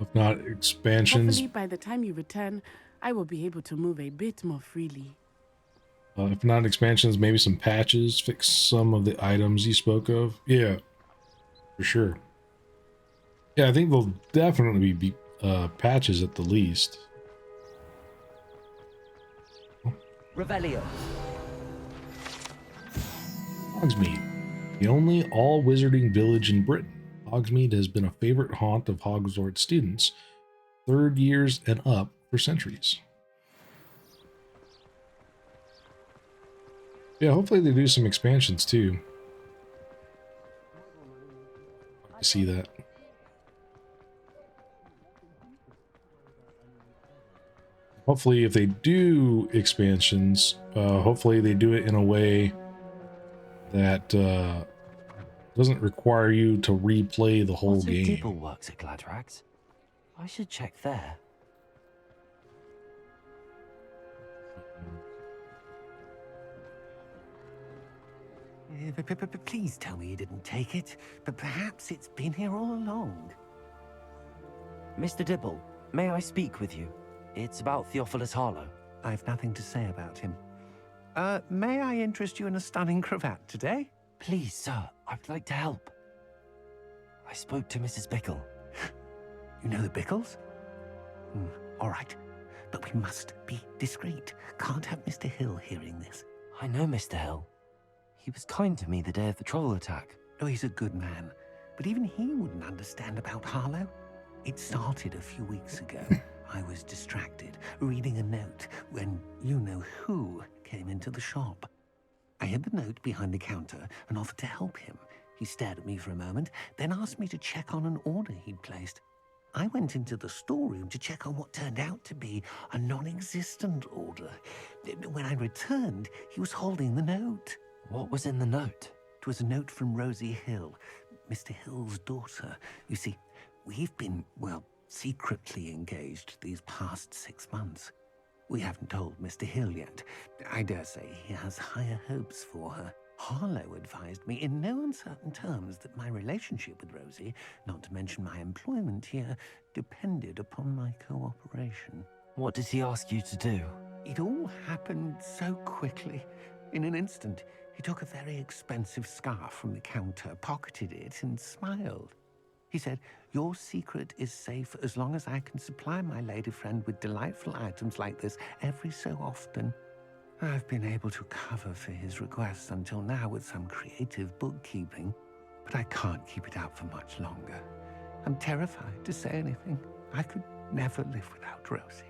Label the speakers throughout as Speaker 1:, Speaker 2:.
Speaker 1: If not expansions,
Speaker 2: Hopefully, by the time you return, I will be able to move a bit more freely.
Speaker 1: if not expansions, maybe some patches, fix some of the items you spoke of. Yeah, for sure. Yeah, I think there'll definitely be patches at the least.
Speaker 3: Revelio.
Speaker 1: Hogsmeade, the only all-wizarding village in Britain. Hogsmeade has been a favorite haunt of Hogwarts students, third years and up for centuries. Yeah, hopefully they do some expansions too. I see that. Hopefully if they do expansions, hopefully they do it in a way that doesn't require you to replay the whole
Speaker 3: Otto
Speaker 1: game.
Speaker 3: Dibble works at Gladrags. I should check there.
Speaker 4: Please tell me you didn't take it, but perhaps it's been here all along.
Speaker 3: Mr. Dibble, may I speak with you? It's about Theophilus Harlow.
Speaker 4: I've nothing to say about him. May I interest you in a stunning cravat today?
Speaker 3: Please, sir, I'd like to help. I spoke to Mrs. Bickle.
Speaker 4: You know the Bickles? All right, but we must be discreet. Can't have Mr. Hill hearing this.
Speaker 3: I know Mr. Hill. He was kind to me the day of the troll attack.
Speaker 4: Oh, he's a good man, but even he wouldn't understand about Harlow. It started a few weeks ago. I was distracted, reading a note, when you-know-who came into the shop. I hid the note behind the counter and offered to help him. He stared at me for a moment, then asked me to check on an order he'd placed. I went into the storeroom to check on what turned out to be a non-existent order. When I returned, he was holding the note.
Speaker 3: What was in the note?
Speaker 4: It was a note from Rosie Hill, Mr. Hill's daughter. You see, we've been, well, secretly engaged these past 6 months. We haven't told Mr. Hill yet. I dare say he has higher hopes for her. Harlow advised me in no uncertain terms that my relationship with Rosie, not to mention my employment here, depended upon my cooperation.
Speaker 3: What did he ask you to do?
Speaker 4: It all happened so quickly. In an instant, he took a very expensive scarf from the counter, pocketed it, and smiled. He said, "Your secret is safe as long as I can supply my lady friend with delightful items like this every so often." I've been able to cover for his requests until now with some creative bookkeeping, but I can't keep it up for much longer. I'm terrified to say anything. I could never live without Rosie.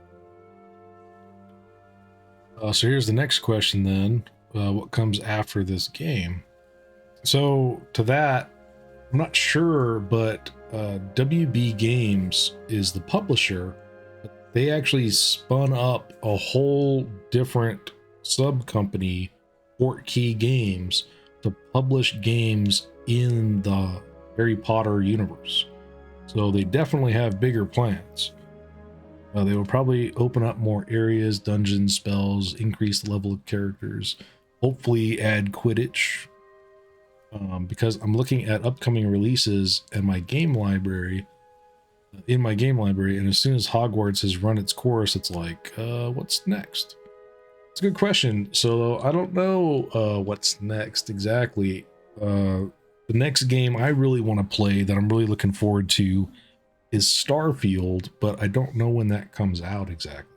Speaker 1: So here's the next question then. What comes after this game? So to that, I'm not sure, but WB Games is the publisher. They actually spun up a whole different sub company, Portkey Games, to publish games in the Harry Potter universe. So they definitely have bigger plans. They will probably open up more areas, dungeons, spells, increase the level of characters, hopefully add Quidditch. Because I'm looking at upcoming releases and my game library, and as soon as Hogwarts has run its course, it's like, what's next? It's a good question. So I don't know what's next exactly. The next game I really want to play that I'm really looking forward to is Starfield, but I don't know when that comes out exactly.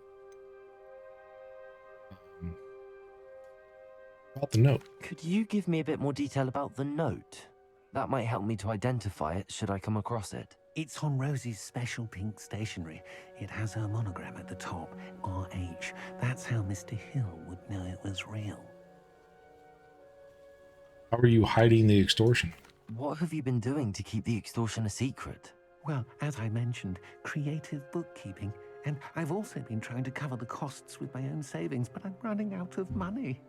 Speaker 1: About the note.
Speaker 3: Could you give me a bit more detail about the note? That might help me to identify it should I come across it.
Speaker 4: It's on Rosie's special pink stationery. It has her monogram at the top, RH. That's how Mr. Hill would know it was real.
Speaker 1: How are you hiding the extortion?
Speaker 3: What have you been doing to keep the extortion a secret?
Speaker 4: Well, as I mentioned, creative bookkeeping. And I've also been trying to cover the costs with my own savings, but I'm running out of money.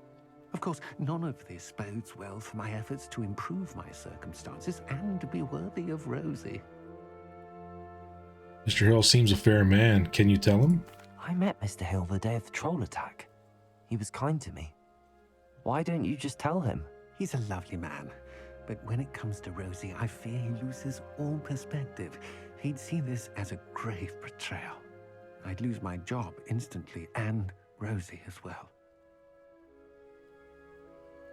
Speaker 4: Of course, none of this bodes well for my efforts to improve my circumstances and to be worthy of Rosie.
Speaker 1: Mr. Hill seems a fair man. Can you tell him?
Speaker 3: I met Mr. Hill the day of the troll attack. He was kind to me. Why don't you just tell him?
Speaker 4: He's a lovely man, but when it comes to Rosie, I fear he loses all perspective. He'd see this as a grave betrayal. I'd lose my job instantly, and Rosie as well.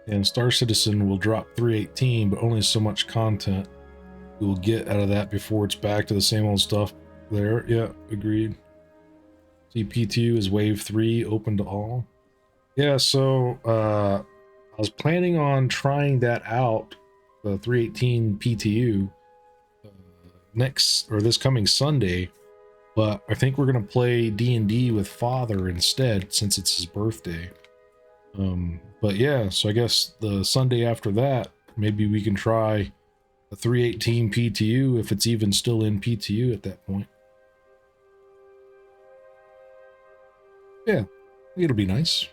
Speaker 1: And Star Citizen will drop 318, but only so much content we will get out of that before it's back to the same old stuff there. Yeah, agreed. CP2 is wave 3, open to all. Yeah, so I was planning on trying that out, the 318 PTU, this coming Sunday, but I think we're gonna play D&D with Father instead since it's his birthday. But yeah, so I guess the Sunday after that, maybe we can try the 318 PTU if it's even still in PTU at that point. Yeah, it'll be nice.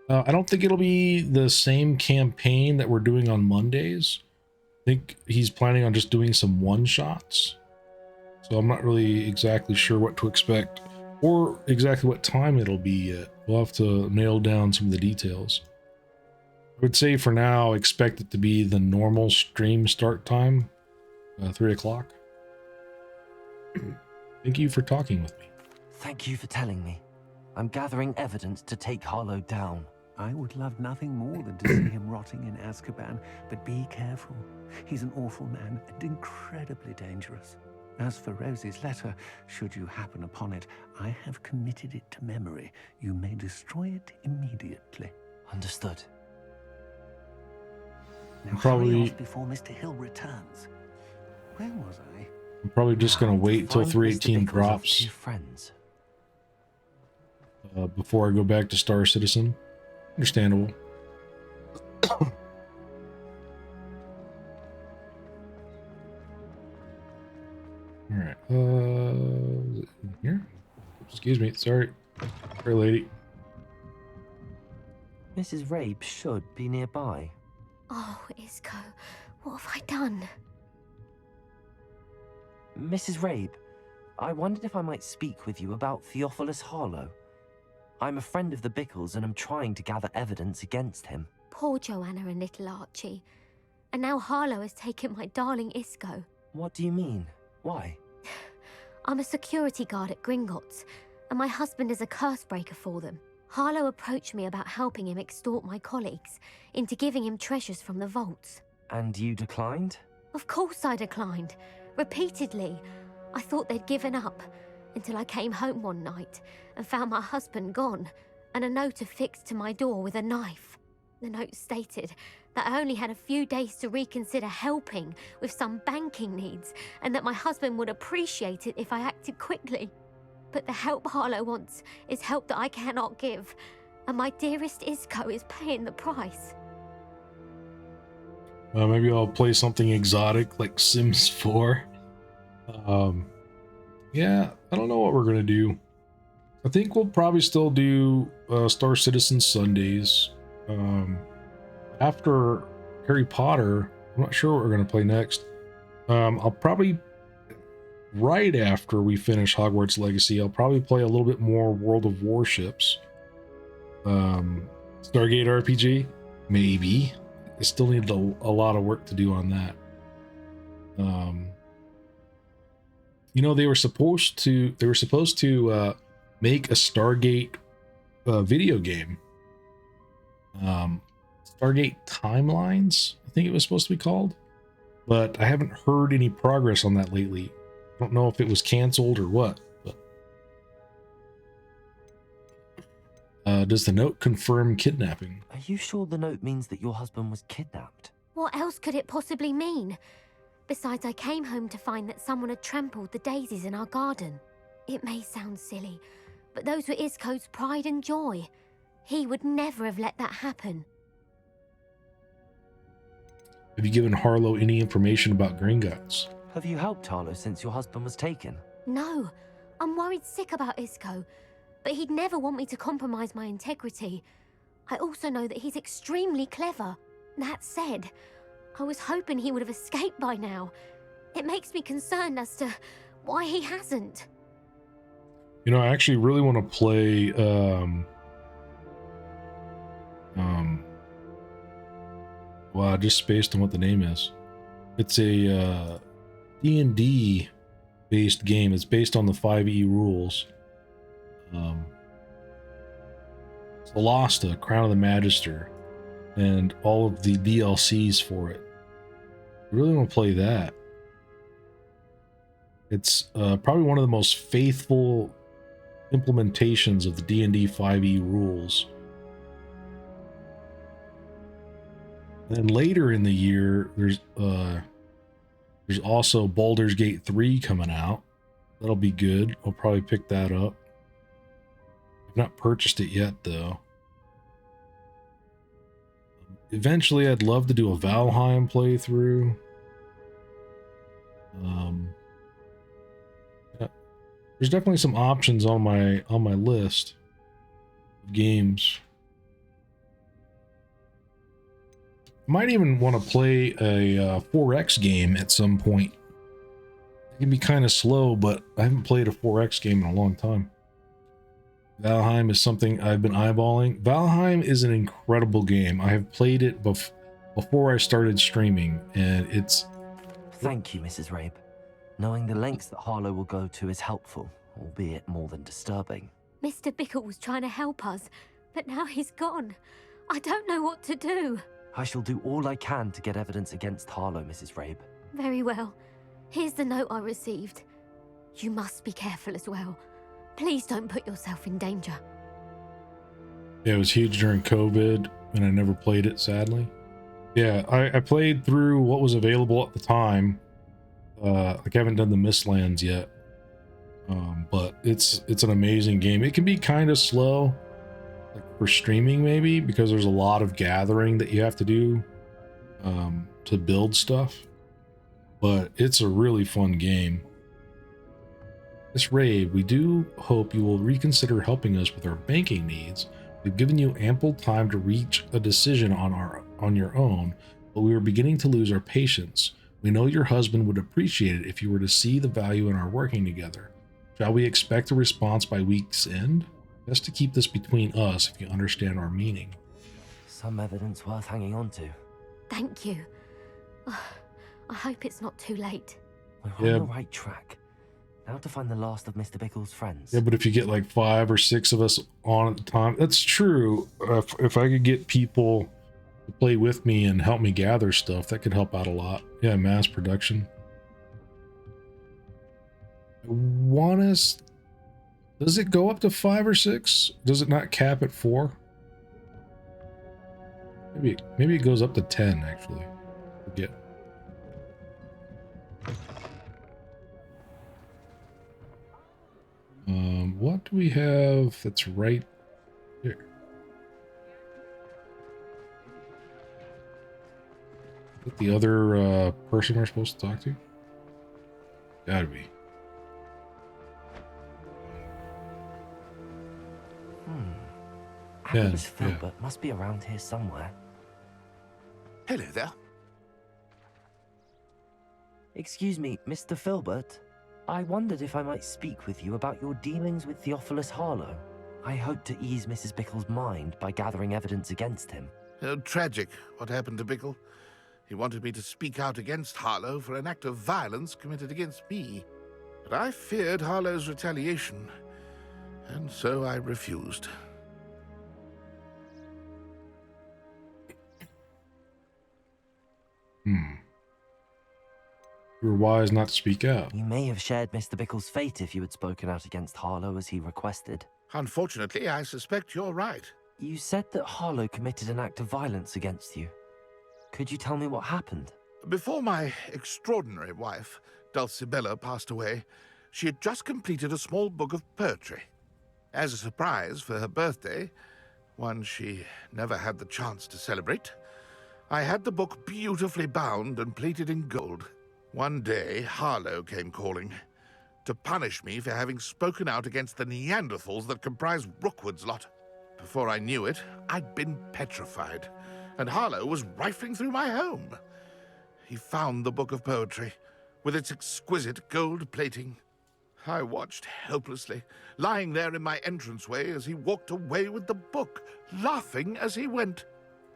Speaker 1: I don't think it'll be the same campaign that we're doing on Mondays. I think he's planning on just doing some one-shots. So I'm not really exactly sure what to expect or exactly what time it'll be yet. We'll have to nail down some of the details. I would say for now, expect it to be the normal stream start time, 3 o'clock. Thank you for talking with me.
Speaker 3: Thank you for telling me. I'm gathering evidence to take Harlow down.
Speaker 4: I would love nothing more than to see him rotting in Azkaban, but be careful. He's an awful man and incredibly dangerous. As for Rosie's letter, should you happen upon it, I have committed it to memory. You may destroy it immediately.
Speaker 3: Understood.
Speaker 4: Now
Speaker 1: Probably-
Speaker 4: hurry off before Mr. Hill returns. Where was I?
Speaker 1: I'm probably just going to wait till
Speaker 3: Find Mr.
Speaker 1: 318
Speaker 3: Bickle's
Speaker 1: drops
Speaker 3: two friends.
Speaker 1: before I go back to Star Citizen. Understandable. All right. Is it in here? Excuse me. Sorry, lady.
Speaker 3: Mrs. Rabe should be nearby.
Speaker 5: Oh, Isco, what have I done?
Speaker 3: Mrs. Rabe, I wondered if I might speak with you about Theophilus Harlow. I'm a friend of the Bickles and I'm trying to gather evidence against him.
Speaker 5: Poor Joanna and little Archie. And now Harlow has taken my darling Isco.
Speaker 3: What do you mean? Why?
Speaker 5: I'm a security guard at Gringotts, and my husband is a curse breaker for them. Harlow approached me about helping him extort my colleagues into giving him treasures from the vaults.
Speaker 3: And you declined?
Speaker 5: Of course I declined. Repeatedly. I thought they'd given up, until I came home one night and found my husband gone, and a note affixed to my door with a knife. The note stated that I only had a few days to reconsider helping with some banking needs, and that my husband would appreciate it if I acted quickly. But the help Harlow wants is help that I cannot give, and my dearest Isco is paying the price.
Speaker 1: Maybe I'll play something exotic like Sims 4. Yeah, I don't know what we're gonna do. I think we'll probably still do Star Citizen Sundays. After Harry Potter, I'm not sure what we're gonna play next. I'll probably, right after we finish Hogwarts Legacy, I'll probably play a little bit more World of Warships. Stargate RPG, maybe. I still need a lot of work to do on that. You know, they were supposed to make a Stargate video game. Stargate Timelines, I think it was supposed to be called, but I haven't heard any progress on that lately. I don't know if it was canceled or what. But, does the note confirm kidnapping?
Speaker 3: Are you sure the note means that your husband was kidnapped?
Speaker 5: What else could it possibly mean? Besides, I came home to find that someone had trampled the daisies in our garden. It may sound silly, but those were Isco's pride and joy. He would never have let that happen.
Speaker 1: Have you given Harlow any information about Gringotts?
Speaker 3: Have you helped Harlow since your husband was taken?
Speaker 5: No, I'm worried sick about Isco, but he'd never want me to compromise my integrity. I also know that he's extremely clever. That said, I was hoping he would have escaped by now. It makes me concerned as to why he hasn't.
Speaker 1: You know, I actually really want to play well, I just spaced on what the name is. It's a D&D based game. It's based on the 5e rules. Solasta, Crown of the Magister, and all of the DLCs for it. I really want to play that. It's probably one of the most faithful implementations of the D&D 5e rules. And later in the year, there's also Baldur's Gate 3 coming out. That'll be good. I'll probably pick that up. I've not purchased it yet, though. Eventually, I'd love to do a Valheim playthrough. Yeah, there's definitely some options on my list of games. Might even want to play a 4X game at some point. It can be kind of slow, but I haven't played a 4X game in a long time. Valheim is something I've been eyeballing. Valheim is an incredible game. I have played it before I started streaming, and it's...
Speaker 3: Thank you, Mrs. Rabe. Knowing the lengths that Harlow will go to is helpful, albeit more than disturbing.
Speaker 5: Mr. Bickle was trying to help us, but now he's gone. I don't know what to do.
Speaker 3: I shall do all I can to get evidence against Harlow, Mrs. Rabe.
Speaker 5: Very well. Here's the note I received. You must be careful as well. Please don't put yourself in danger.
Speaker 1: Yeah, it was huge during COVID, and I never played it, sadly. Yeah, I played through what was available at the time. Like, I haven't done the Mistlands yet. But it's an amazing game. It can be kind of slow, like for streaming maybe, because there's a lot of gathering that you have to do to build stuff. But it's a really fun game. Miss Rabe, we do hope you will reconsider helping us with our banking needs. We've given you ample time to reach a decision on your own, but we are beginning to lose our patience. We know your husband would appreciate it if you were to see the value in our working together. Shall we expect a response by week's end? Best to keep this between us if you understand our meaning.
Speaker 3: Some evidence worth hanging on to.
Speaker 5: Thank you. I hope it's not too late.
Speaker 3: We're on the right track. Now to find the last of Mr. Bickle's friends.
Speaker 1: Yeah, but if you get like 5 or 6 of us on at the time, that's true. If I could get people to play with me and help me gather stuff, that could help out a lot. Yeah, mass production. Does it go up to 5 or 6? Does it not cap at 4? Maybe it goes up to 10 actually. Forget. What do we have that's right here? Is that the other person we're supposed to talk to? Gotta be.
Speaker 3: Agnes Filbert must be around here somewhere.
Speaker 4: Hello there.
Speaker 3: Excuse me, Mr. Filbert. I wondered if I might speak with you about your dealings with Theophilus Harlow. I hope to ease Mrs. Bickle's mind by gathering evidence against him.
Speaker 4: Tragic what happened to Bickle. He wanted me to speak out against Harlow for an act of violence committed against me. But I feared Harlow's retaliation, and so I refused.
Speaker 1: You were wise not to speak out.
Speaker 3: You may have shared Mr. Bickle's fate if you had spoken out against Harlow as he requested.
Speaker 4: Unfortunately, I suspect you're right.
Speaker 3: You said that Harlow committed an act of violence against you. Could you tell me what happened?
Speaker 4: Before my extraordinary wife, Dulcibella, passed away, she had just completed a small book of poetry. As a surprise for her birthday, one she never had the chance to celebrate, I had the book beautifully bound and plated in gold. One day, Harlow came calling to punish me for having spoken out against the Neanderthals that comprise Rookwood's lot. Before I knew it, I'd been petrified, and Harlow was rifling through my home. He found the book of poetry, with its exquisite gold plating. I watched helplessly, lying there in my entranceway as he walked away with the book, laughing as he went.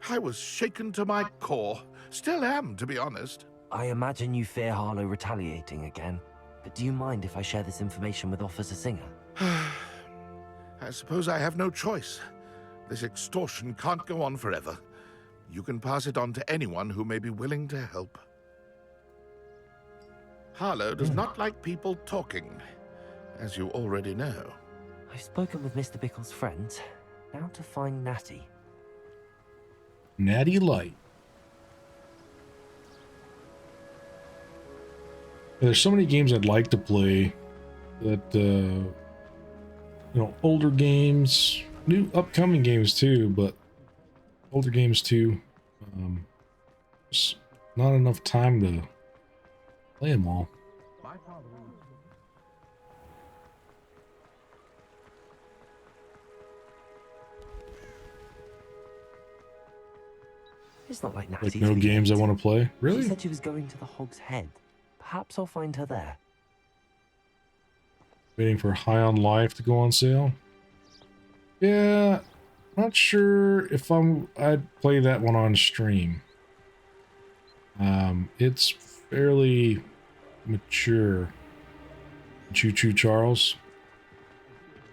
Speaker 4: I was shaken to my core. Still am, to be honest.
Speaker 3: I imagine you fear Harlow retaliating again. but do you mind if I share this information with Officer Singer?
Speaker 6: I suppose I have no choice. This extortion can't go on forever. You can pass it on to anyone who may be willing to help. Harlow does not like people talking, as you already know.
Speaker 3: I've spoken with Mr. Bickle's friends. Now to find Natty.
Speaker 1: Natty Light. There's so many games I'd like to play that, you know, older games, new upcoming games too, but older games too. Just not enough time to play them all.
Speaker 3: It's not like Natty.
Speaker 1: Like no games I want to play. Really?
Speaker 3: She said she was going to the Hog's Head. Perhaps I'll find her there.
Speaker 1: Waiting for High on Life to go on sale. Yeah, not sure if I'd play that one on stream. It's fairly mature. Choo Choo Charles.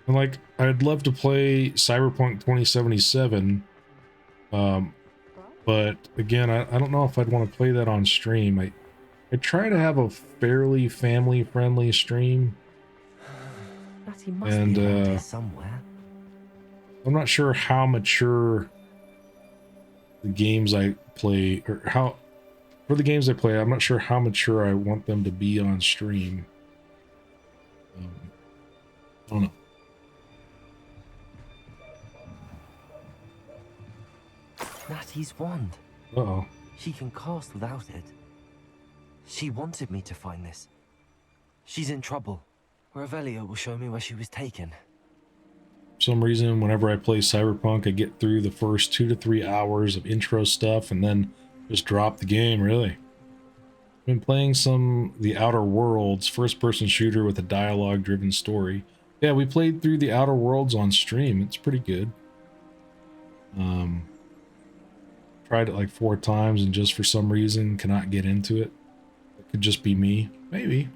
Speaker 1: And like, I'd love to play Cyberpunk 2077. But again, I don't know if I'd want to play that on stream. I try to have a fairly family-friendly stream.
Speaker 3: Natty must be around here somewhere.
Speaker 1: I'm not sure how mature the games I play, or how, for the games I play, I'm not sure how mature I want them to be on stream. I don't know.
Speaker 3: Natty's wand.
Speaker 1: Uh-oh.
Speaker 3: She can cast without it. She wanted me to find this. She's in trouble. Revelio will show me where she was taken.
Speaker 1: For some reason, whenever I play Cyberpunk, I get through the first 2 to 3 hours of intro stuff and then just drop the game, really. I've been playing some The Outer Worlds, first-person shooter with a dialogue-driven story. Yeah, we played through The Outer Worlds on stream. It's pretty good. Tried it like 4 times and just for some reason cannot get into it. It could just be me. Maybe.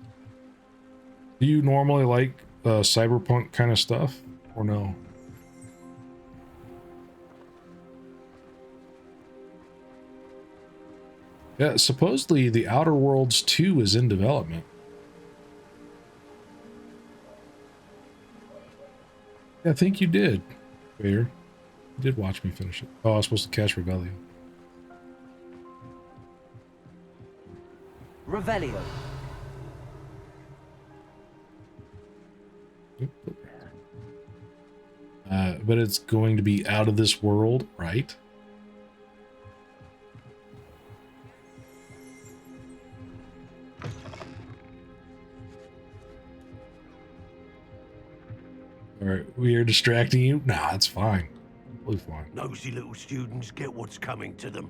Speaker 1: Do you normally like Cyberpunk kind of stuff or no? Yeah, supposedly The Outer Worlds 2 is in development. Yeah, I think you did, Vader. You did watch me finish it. Oh, I was supposed to catch Rebellion.
Speaker 3: Revelio.
Speaker 1: But it's going to be out of this world, right? All right, we are distracting you. Nah, it's fine. Totally fine.
Speaker 7: Nosy little students get what's coming to them.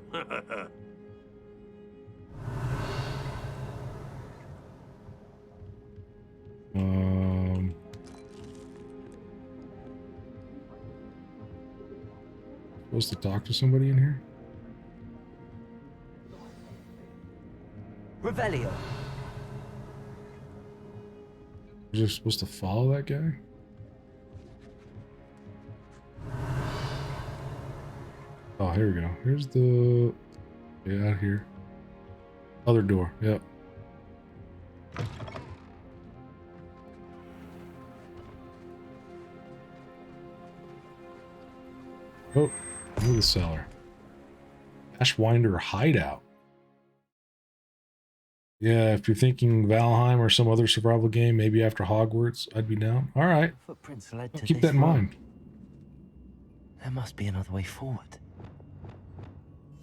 Speaker 1: Supposed to talk to somebody in here?
Speaker 3: Revelio.
Speaker 1: Was I supposed to follow that guy? Oh, here we go. Here's the... Yeah, out here. Other door. Yep. Oh, into the cellar. Ashwinder Hideout. Yeah, if you're thinking Valheim or some other survival game, maybe after Hogwarts, I'd be down. All right.
Speaker 3: Footprints led
Speaker 1: I'll
Speaker 3: to
Speaker 1: keep
Speaker 3: this
Speaker 1: that in
Speaker 3: room.
Speaker 1: mind.
Speaker 3: There must be another way forward.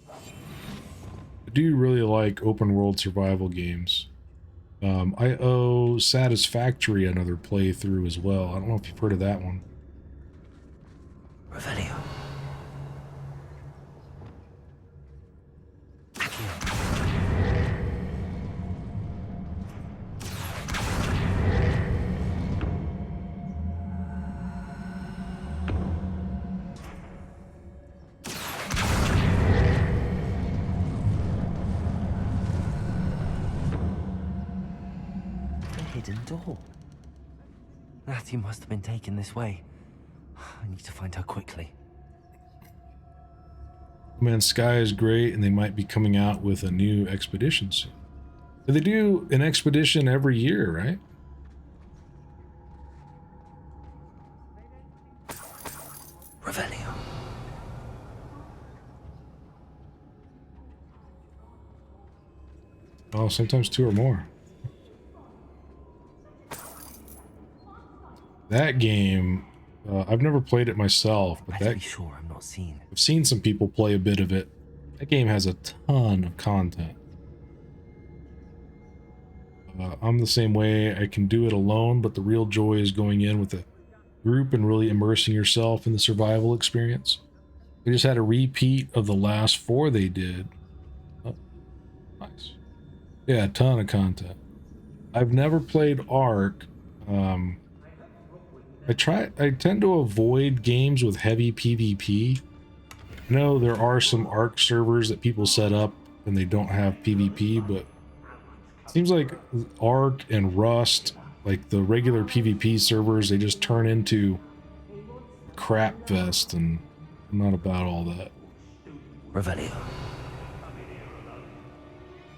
Speaker 1: I do really like open world survival games. I owe Satisfactory another playthrough as well. I don't know if you've heard of that one.
Speaker 3: Revelio. Hidden door. Natty must have been taken this way. I need to find her quickly.
Speaker 1: Man, Sky is great, and they might be coming out with a new expedition soon. They do an expedition every year, right?
Speaker 3: Revelio.
Speaker 1: Oh, sometimes 2 or more. That game, I've never played it myself, but
Speaker 3: Better be sure I'm not seen.
Speaker 1: I've seen some people play a bit of it. That game has a ton of content. I'm the same way. I can do it alone, but the real joy is going in with a group and really immersing yourself in the survival experience. They just had a repeat of the last 4 they did. Oh, nice. Yeah, a ton of content. I've never played Ark. I tend to avoid games with heavy PvP. I know there are some Ark servers that people set up and they don't have PvP, but it seems like Ark and Rust, like the regular PvP servers, they just turn into a crap fest, and I'm not about all that.
Speaker 3: Revelio.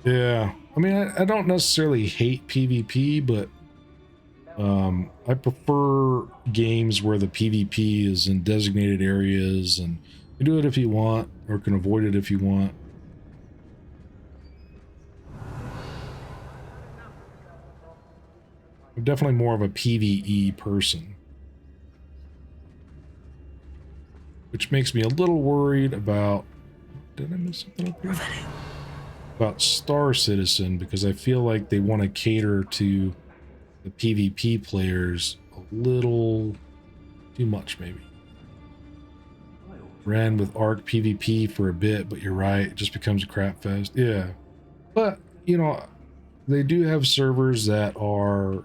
Speaker 1: Yeah, I mean, I don't necessarily hate PvP, but I prefer games where the PvP is in designated areas, and you do it if you want, or can avoid it if you want. I'm definitely more of a PvE person, which makes me a little worried about... Did I miss something up here? About Star Citizen, because I feel like they want to cater to the PvP players a little too much, maybe. Ran with Ark PvP for a bit, but you're right, it just becomes a crap fest. Yeah, but you know, they do have servers that are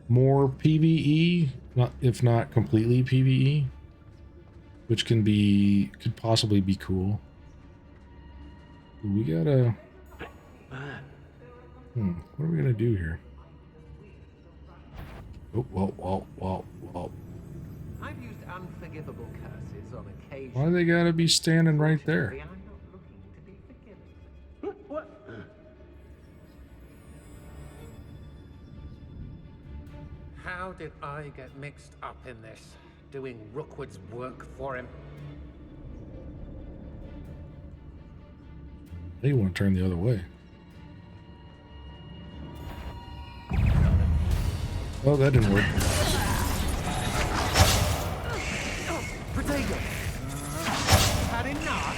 Speaker 1: more PvE, if not completely PvE, which could possibly be cool. We gotta... what are we gonna do here? Oh, whoa.
Speaker 4: I've used unforgivable curses on occasion.
Speaker 1: Why they gotta be standing right there?
Speaker 4: I'm not looking to be forgiven. What? How did I get mixed up in this? Doing Rookwood's work for him?
Speaker 1: They want to turn the other way. Oh, that didn't work.
Speaker 4: Protego! Had enough?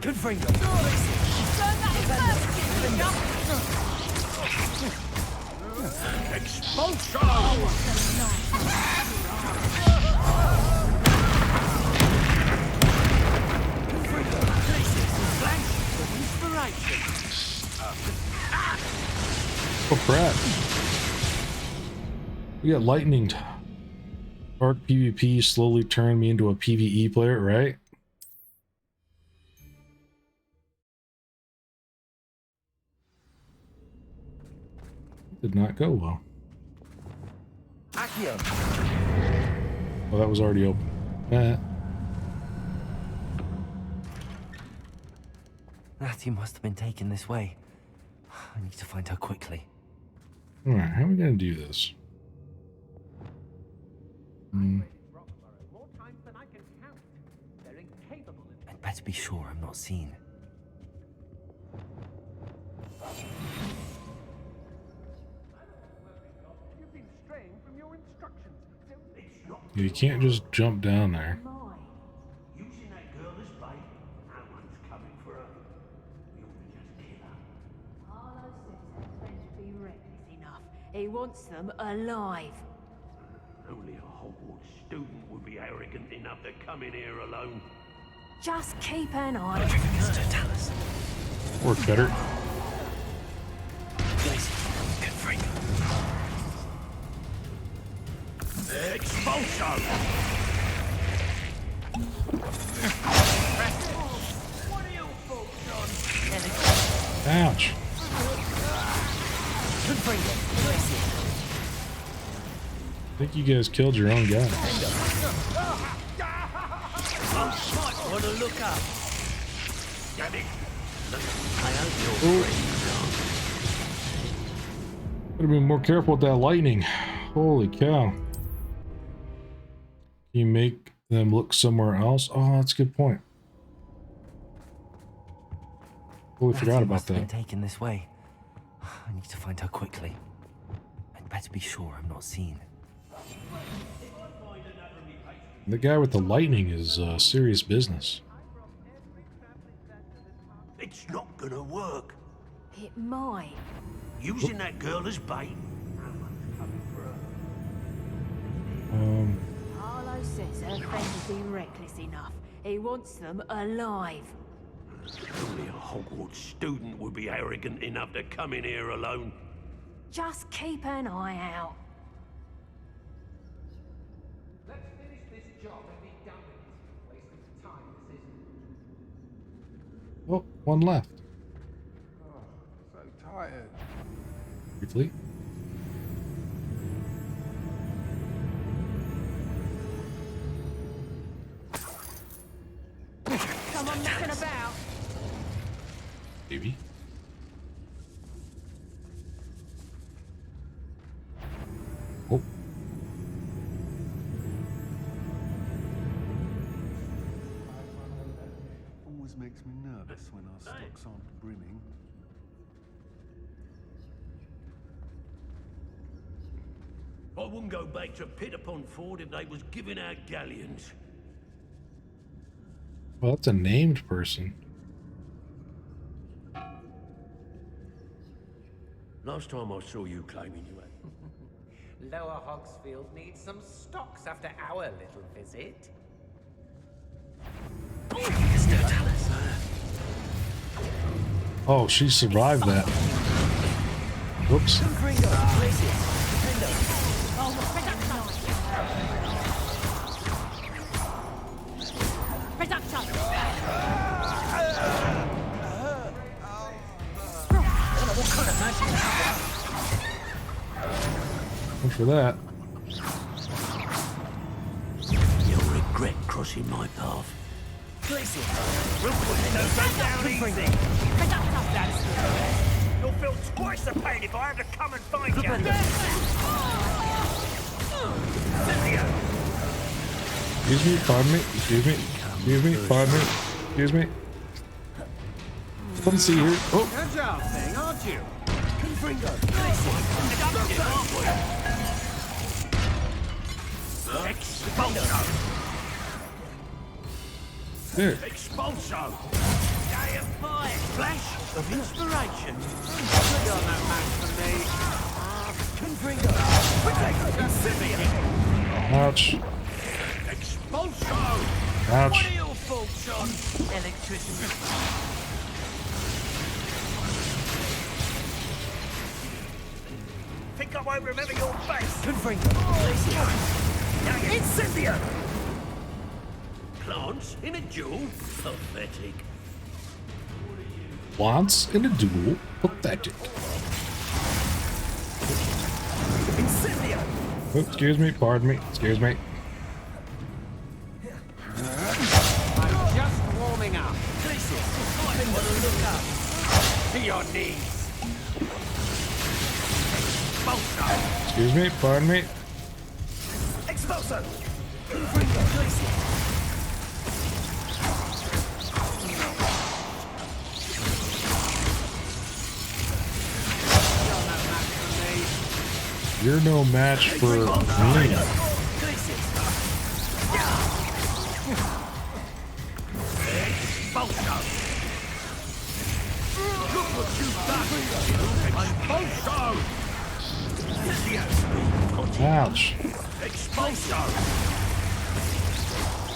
Speaker 4: Good finger.
Speaker 1: Oh crap. We got lightning. Ark PvP slowly turned me into a PvE player, right? Did not go well. Oh, that was already open.
Speaker 3: Natty must have been taken this way. I need to find her quickly.
Speaker 1: Alright, how are we gonna do this?
Speaker 3: I'd better be sure I'm not seen.
Speaker 1: You can't just jump down there.
Speaker 7: Using that girl as bait, no one's coming for her. We ought to just kill her.
Speaker 8: Harlow says her friends be reckless enough. He wants them alive.
Speaker 7: Only a Hogwarts student would be arrogant enough to come in here alone.
Speaker 8: Just keep an eye.
Speaker 1: Work better.
Speaker 7: Expulso!
Speaker 1: Ouch. I think you guys killed your own guy.
Speaker 7: Want to look up? Damn it. I hope
Speaker 1: you're Gotta be more careful with that lightning. Holy cow. Can you make them look somewhere else? Oh, that's a good point. Totally forgot about
Speaker 3: Been
Speaker 1: that.
Speaker 3: taken this way. I need to find her quickly. I'd better be sure I'm not seen.
Speaker 1: The guy with the lightning is serious business.
Speaker 7: It's not gonna work.
Speaker 8: It might.
Speaker 7: Using that girl as bait.
Speaker 8: Harlow says her friend has been reckless enough. He wants them alive.
Speaker 7: Only a Hogwarts student would be arrogant enough to come in here alone.
Speaker 8: Just keep an eye out.
Speaker 9: Let's finish this job and be done with it. Waste of time this isn't.
Speaker 1: Oh, one left.
Speaker 9: Oh, so tired.
Speaker 1: Briefly.
Speaker 8: Come on, messing about.
Speaker 1: Maybe. Oh.
Speaker 4: Always makes me nervous when our stocks aren't brimming.
Speaker 7: I wouldn't go back to Pitapon Ford if they was giving out galleons.
Speaker 1: Well, that's a named person.
Speaker 7: Last time I saw you claiming you had.
Speaker 9: Lower Hogsfield needs some stocks after our little visit.
Speaker 1: Oh, she survived that. Whoops. Thanks for that.
Speaker 7: You'll regret crossing my path.
Speaker 10: We'll put it down easy. You'll feel twice the pain if I have to come and find you.
Speaker 1: Excuse me, pardon me, excuse me, excuse me, pardon me, excuse me. Come see here. Oh,
Speaker 9: Good job, thing, aren't you?
Speaker 1: there.
Speaker 7: Expulso! Day of fire! Flash of inspiration!
Speaker 9: You're no match for me.
Speaker 7: Confringo!
Speaker 1: Ouch.
Speaker 7: Expulso!
Speaker 1: Ouch.
Speaker 7: What are your faults on electricity?
Speaker 10: Think I won't remember your face.
Speaker 7: Confringo!
Speaker 10: Now Incendio!
Speaker 7: Plants in a duel? Pathetic.
Speaker 1: Once in a duel. Pathetic.
Speaker 10: Incendio!
Speaker 1: Oh, excuse me, pardon me, excuse me.
Speaker 9: I'm just warming up. To your knees.
Speaker 1: Excuse me, pardon me.
Speaker 10: Expulso!
Speaker 1: You're no match for me. Ouch.
Speaker 7: Expulso!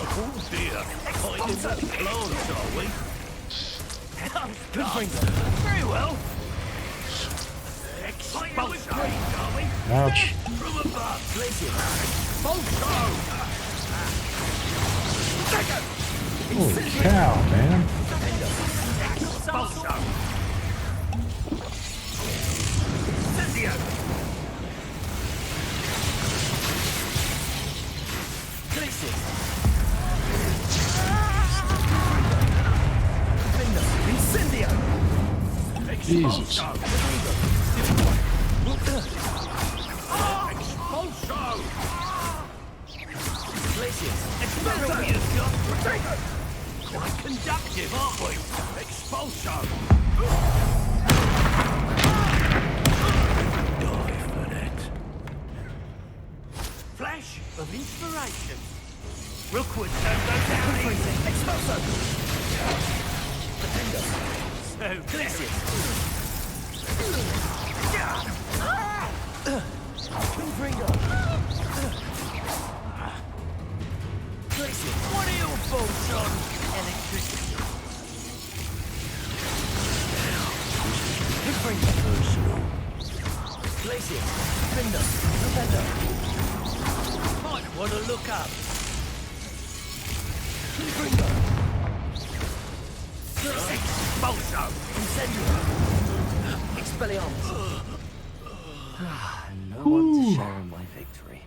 Speaker 7: Oh dear. Hiding with plants, are we? Very well. Expulso! Are we?
Speaker 1: Ouch.
Speaker 7: From above, Expulso!
Speaker 1: Holy cow, man.
Speaker 7: Expulso!
Speaker 1: works.
Speaker 7: Quite conductive, aren't we? Expulso! Die for that. Flash of inspiration. Rookwood don't go down easy.
Speaker 10: Expulso!
Speaker 7: So clear. What are your thoughts on electricity?
Speaker 10: Glacier, Finger, Defender.
Speaker 7: Might want to look up.
Speaker 10: Finger,
Speaker 7: Expulso!
Speaker 10: Incendio. Expelliarmus.
Speaker 3: No one to share in my victory.